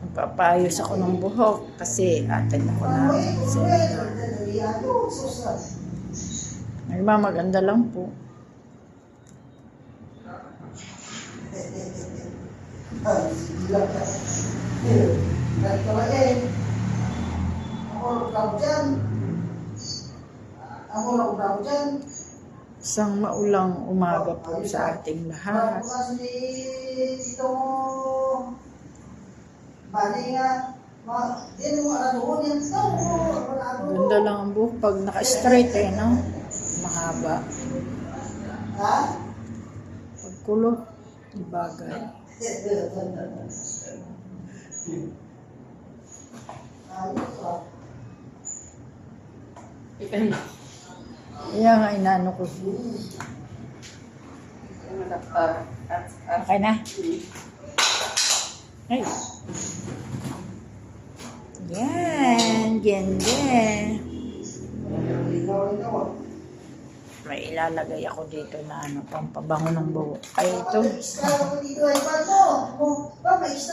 Magpapayos ako ng buhok kasi attend ako ng seminar. Ay, maganda lang po. Isang maulang umaga po sa ating lahat. Ganda lang ang buhok pag naka-straight no? Mahaba. Pag kulot, di bagay. Kaya nga inano ko. Okay na? Ay. Yan. Ganda. May ilalagay ako dito na pampabango ng buhok. Ay, ito.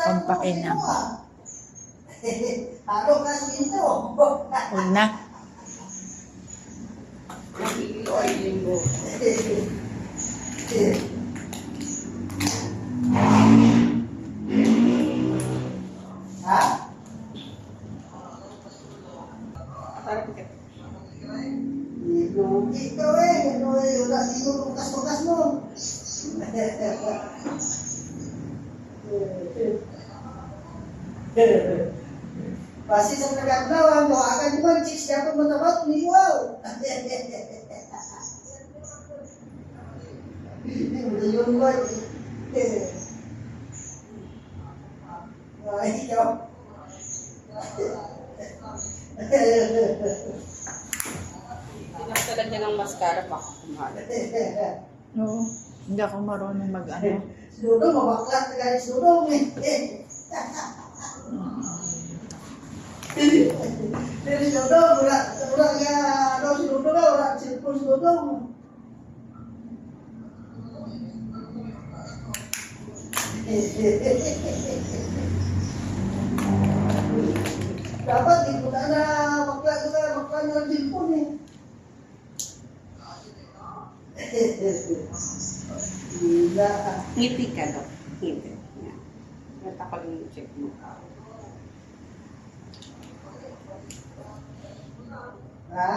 Pampakinang. Huwag na. Pasti sa nagaglawan, akan naman chicks na kung matabat ni wow. Yun ba? Ay, ikaw. Pinagtalag niya ng mascara baka kumalat. Oo. Hindi ako marunong mag-ano. Sudo, mabaklat na guys. Sudo, Dari sudo, udah ya, ada sudo lah, udah silpun sudo. Dapat ikut ada baklat juga, baklat yang silpun nih. Gila. Ngiti ka daw. Ngiti. Yan. Natakal yung check mo. Ha?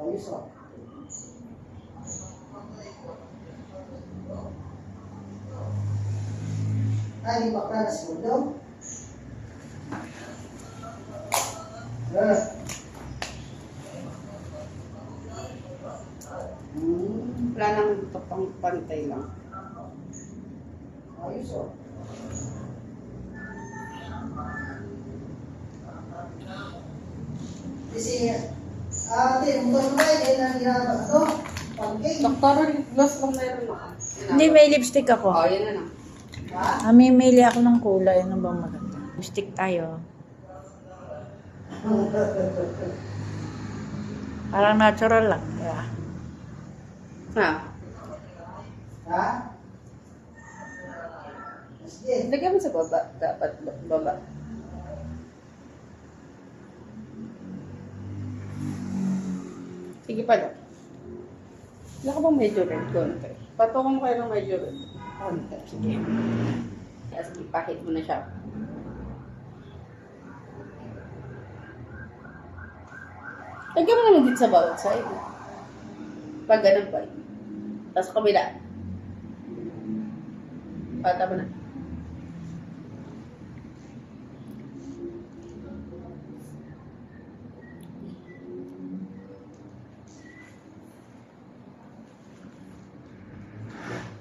Ayos oh. Ay, bakla na segundo. Wala nang ito pang pantay lang. Ayos oh. Kasi, motor na yun ang hirapan ito. Pancake. Doktor, gloss lang meron ako. Hindi, may lipstick ako. Oh, yan na lang. Ha? Mamimili ako ng kulay. Ano bang maganda? Lipstick tayo. Parang natural lang. Yeah. Ha? Ha? Sige. Lagyan mo sa baba. Dapat baba. Sige pa daw. Wala ka bang medyo red konti? Patukan mo kayo ng medyo red konti. Sige. Tapos ipahit mo na siya. Lagyan mo naman dito sa bawat side. Pag ganun pa. Tapos kabila. Pata mo na.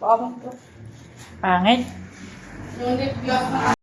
Pangit to. Pangit. Yung lip gloss na